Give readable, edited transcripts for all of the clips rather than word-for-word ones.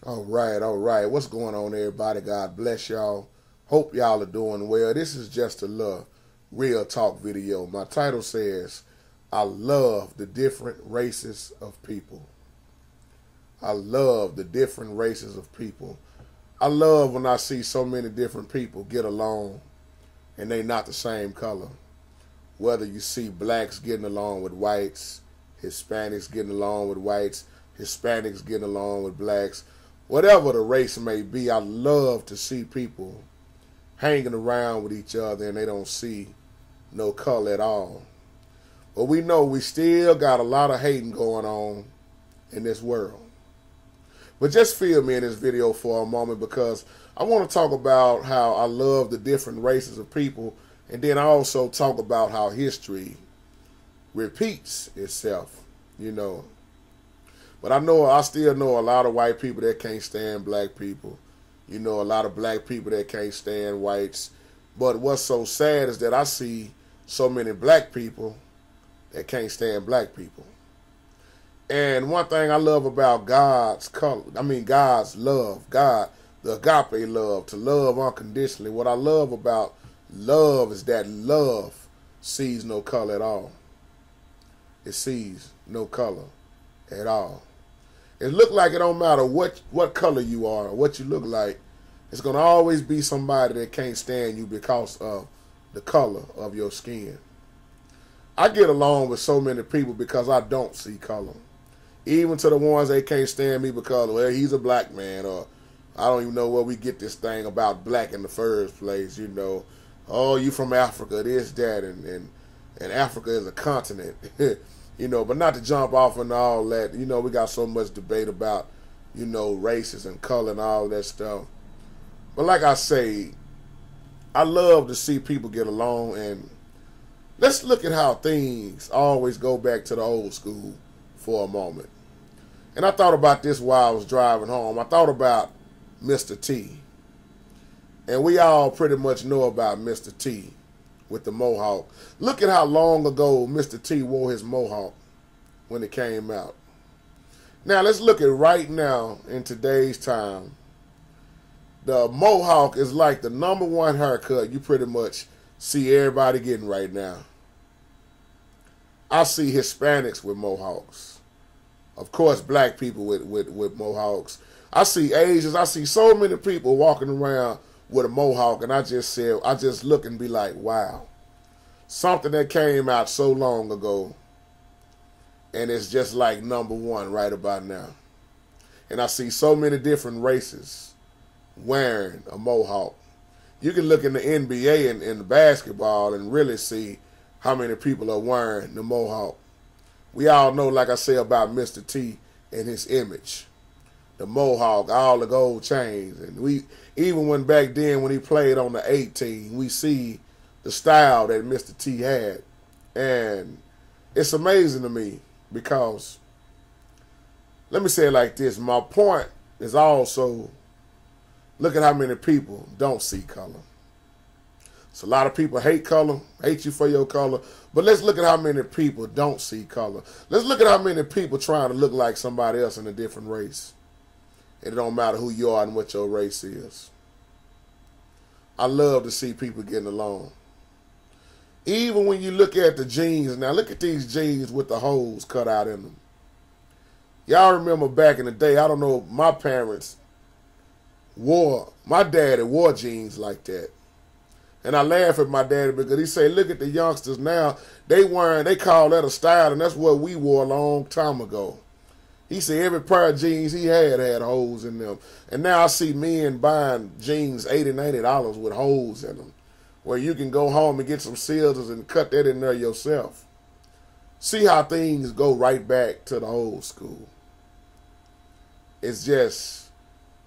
All right. What's going on, everybody? God bless y'all. Hope y'all are doing well. This is just a little real talk video. My title says, I love the different races of people. I love the different races of people. I love when I see so many different people get along and they not the same color. Whether you see blacks getting along with whites, Hispanics getting along with whites, Hispanics getting along with blacks, whatever the race may be, I love to see people hanging around with each other and they don't see no color at all. But we know we still got a lot of hating going on in this world. But just feel me in this video for a moment, because I want to talk about how I love the different races of people, and then I also talk about how history repeats itself, you know. But I still know a lot of white people that can't stand black people. You know, a lot of black people that can't stand whites. But what's so sad is that I see so many black people that can't stand black people. And one thing I love about God's love, God, the agape love, to love unconditionally. What I love about love is that love sees no color at all. It sees no color at all. It look like it don't matter what color you are or what you look like. It's going to always be somebody that can't stand you because of the color of your skin. I get along with so many people because I don't see color. Even to the ones that can't stand me because, well, he's a black man, or I don't even know where we get this thing about black in the first place, you know. Oh, you from Africa, this, that, and Africa is a continent. You know, but not to jump off and all that. You know, we got so much debate about, you know, races and color and all that stuff. But like I say, I love to see people get along, and let's look at how things always go back to the old school for a moment. And I thought about this while I was driving home. I thought about Mr. T. And we all pretty much know about Mr. T with the mohawk. Look at how long ago Mr. T wore his mohawk when it came out. Now let's look at right now in today's time. The mohawk is like the #1 haircut you pretty much see everybody getting right now. I see Hispanics with mohawks. Of course, black people with mohawks. I see Asians. I see so many people walking around with a mohawk, and I just look and be like, wow. Something that came out so long ago, and it's just like #1 right about now. And I see so many different races wearing a mohawk. You can look in the NBA and in the basketball and really see how many people are wearing the mohawk. We all know, like I say, about Mr. T and his image. The mohawk, all the gold chains. And we even when back then when he played on the 18, we see the style that Mr. T had. And it's amazing to me because, let me say it like this, my point is also, look at how many people don't see color. So a lot of people hate color, hate you for your color, but let's look at how many people don't see color. Let's look at how many people trying to look like somebody else in a different race. And it don't matter who you are and what your race is. I love to see people getting along. Even when you look at the jeans, now look at these jeans with the holes cut out in them. Y'all remember back in the day, I don't know, my daddy wore jeans like that. And I laugh at my daddy because he say, look at the youngsters now, they call that a style, and that's what we wore a long time ago. He said every pair of jeans he had holes in them. And now I see men buying jeans $80, $90 with holes in them, where you can go home and get some scissors and cut that in there yourself. See how things go right back to the old school. It's just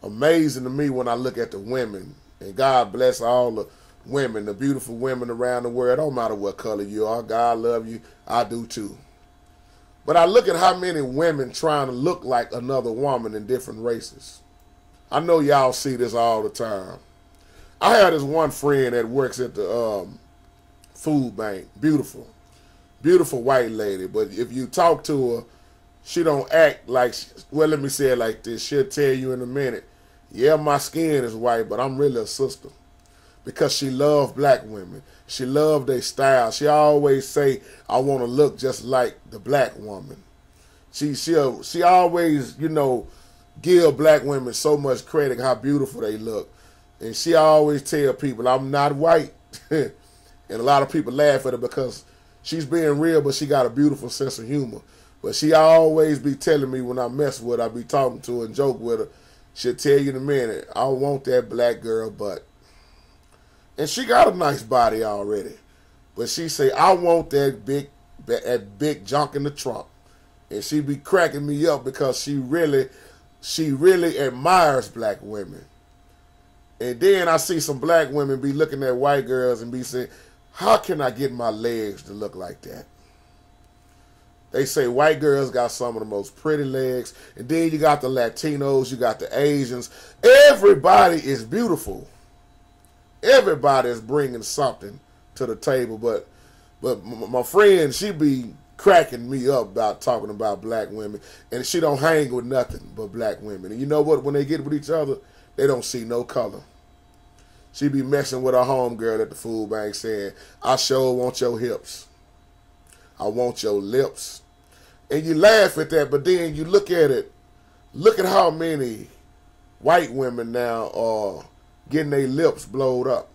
amazing to me when I look at the women. And God bless all the women, the beautiful women around the world. Don't matter what color you are. God love you. I do too. But I look at how many women trying to look like another woman in different races. I know y'all see this all the time. I had this one friend that works at the food bank. Beautiful. Beautiful white lady. But if you talk to her, she don't act like, well, let me say it like this. She'll tell you in a minute, yeah, my skin is white, but I'm really a sister. Because she loved black women. She loved their style. She always say, I want to look just like the black woman. She always, you know, give black women so much credit how beautiful they look. And she always tell people, I'm not white. And a lot of people laugh at her because she's being real, but she got a beautiful sense of humor. But she always be telling me when I mess with her, I be talking to her and joke with her, she'll tell you in a minute, I don't want that black girl butt. And she got a nice body already. But she say, I want that big junk in the trunk. And she be cracking me up because she really admires black women. And then I see some black women be looking at white girls and be saying, how can I get my legs to look like that? They say white girls got some of the most pretty legs. And then you got the Latinos, you got the Asians. Everybody is beautiful. Everybody is bringing something to the table. But my friend, she be cracking me up about talking about black women. And she don't hang with nothing but black women. And you know what? When they get with each other, they don't see no color. She be messing with her homegirl at the food bank saying, I sure want your hips. I want your lips. And you laugh at that, but then you look at it. Look at how many white women now are getting their lips blowed up,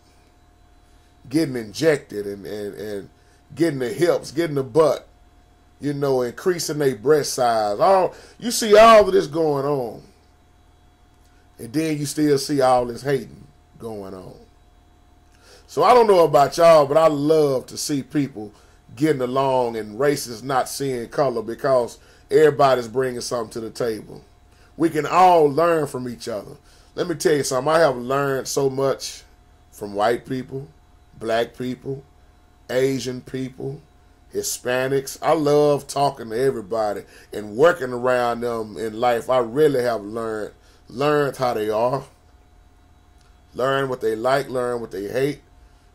getting injected and getting the hips, getting the butt, you know, increasing their breast size. You see all of this going on. And then you still see all this hating going on. So I don't know about y'all, but I love to see people getting along and races not seeing color because everybody's bringing something to the table. We can all learn from each other. Let me tell you something. I have learned so much from white people, black people, Asian people, Hispanics. I love talking to everybody and working around them in life. I really have learned how they are, learn what they like, learn what they hate.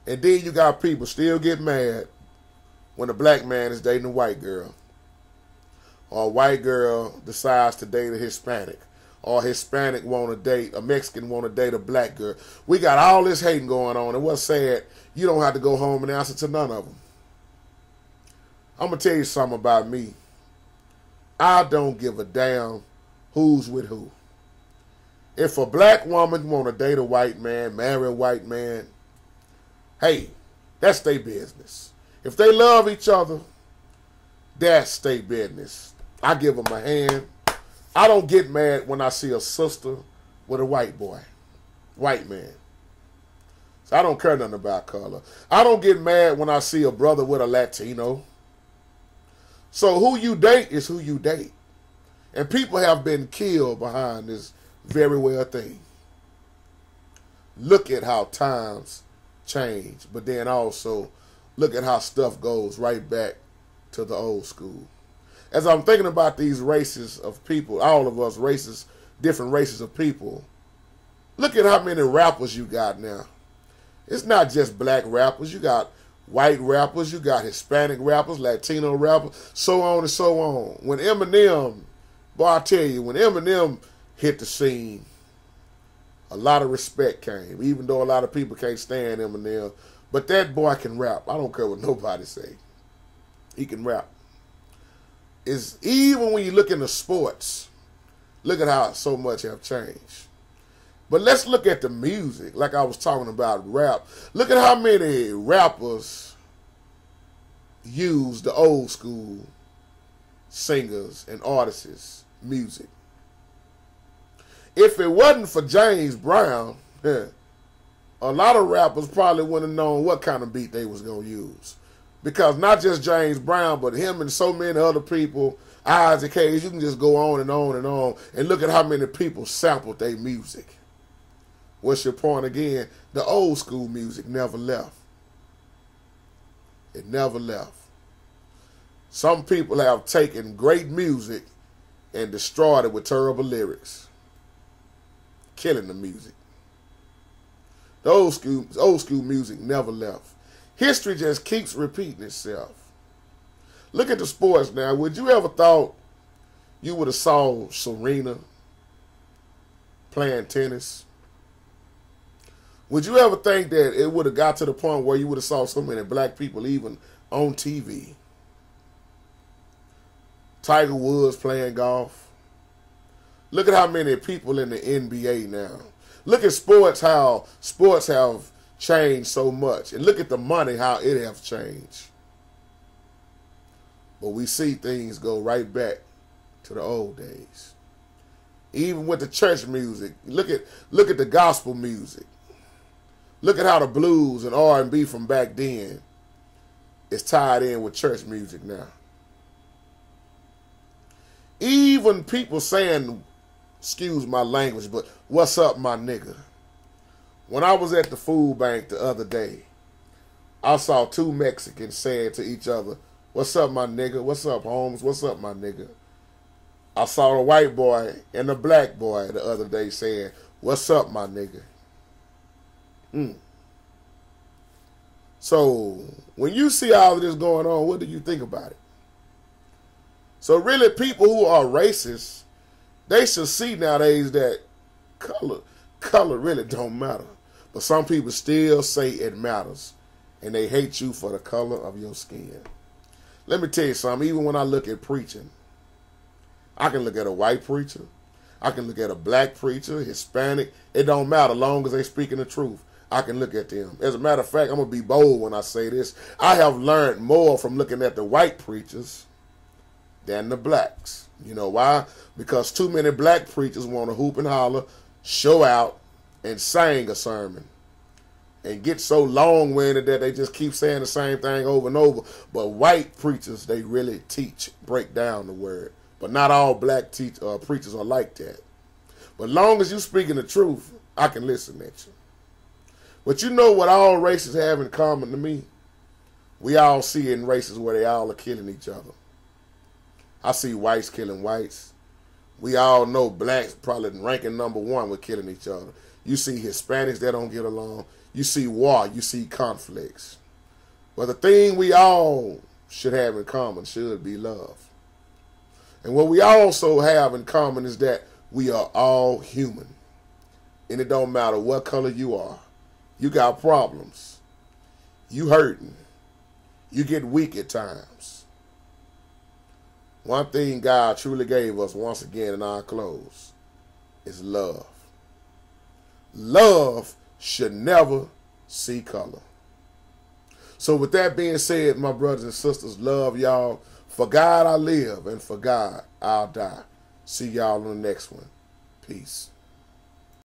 And then you got people still get mad when a black man is dating a white girl, or a white girl decides to date a Hispanic, or a Hispanic a Mexican want to date a black girl. We got all this hating going on, and what's sad, you don't have to go home and answer to none of them. I'm going to tell you something about me. I don't give a damn who's with who. If a black woman want to date a white man, marry a white man, hey, that's their business. If they love each other, that's their business. I give them a hand. I don't get mad when I see a sister with a white man. So I don't care nothing about color. I don't get mad when I see a brother with a Latino. So who you date is who you date. And people have been killed behind this very well thing. Look at how times change, but then also look at how stuff goes right back to the old school. As I'm thinking about these races of people, all of us races, different races of people, look at how many rappers you got now. It's not just black rappers. You got white rappers, you got Hispanic rappers, Latino rappers, so on and so on. When Eminem, boy, I tell you, when Eminem hit the scene, a lot of respect came, even though a lot of people can't stand Eminem. But that boy can rap. I don't care what nobody say. He can rap. It's even when you look into sports, look at how so much have changed. But let's look at the music, like I was talking about rap. Look at how many rappers use the old school singers and artists' music. If it wasn't for James Brown, a lot of rappers probably wouldn't have known what kind of beat they was going to use. Because not just James Brown, but him and so many other people, Isaac Hayes, you can just go on and on and on, and look at how many people sampled their music. What's your point again? The old school music never left. It never left. Some people have taken great music and destroyed it with terrible lyrics, killing the music. The old school music never left. History just keeps repeating itself. Look at the sports now. Would you ever thought you would have saw Serena playing tennis? Would you ever think that it would have got to the point where you would have saw so many black people even on TV? Tiger Woods playing golf. Look at how many people in the NBA now. Look at sports, how sports have changed so much. And look at the money, how it has changed. But we see things go right back to the old days. Even with the church music, look at the gospel music. Look at how the blues and R&B from back then is tied in with church music now. Even people saying, excuse my language, but what's up, my nigga? When I was at the food bank the other day, I saw two Mexicans saying to each other, what's up, my nigga? What's up, Holmes? What's up, my nigga? I saw a white boy and a black boy the other day saying, what's up, my nigga? So when you see all of this going on, what do you think about it? So really, people who are racist, they should see nowadays that color really don't matter. But some people still say it matters, and they hate you for the color of your skin. Let me tell you something. Even when I look at preaching, I can look at a white preacher, I can look at a black preacher, Hispanic. It don't matter, long as they speaking the truth. I can look at them. As a matter of fact, I'm going to be bold when I say this. I have learned more from looking at the white preachers than the blacks. You know why? Because too many black preachers want to hoop and holler, show out, and sing a sermon. And get so long-winded that they just keep saying the same thing over and over. But white preachers, they really teach, break down the word. But not all black preachers are like that. But long as you speaking the truth, I can listen at you. But you know what all races have in common to me? We all see in races where they all are killing each other. I see whites killing whites. We all know blacks probably ranking #1 with killing each other. You see Hispanics that don't get along. You see war. You see conflicts. But the thing we all should have in common should be love. And what we also have in common is that we are all human. And it don't matter what color you are. You got problems. You hurting. You get weak at times. One thing God truly gave us once again in our close is love. Love should never see color. So with that being said, my brothers and sisters, love y'all. For God I live, and for God I'll die. See y'all on the next one. Peace.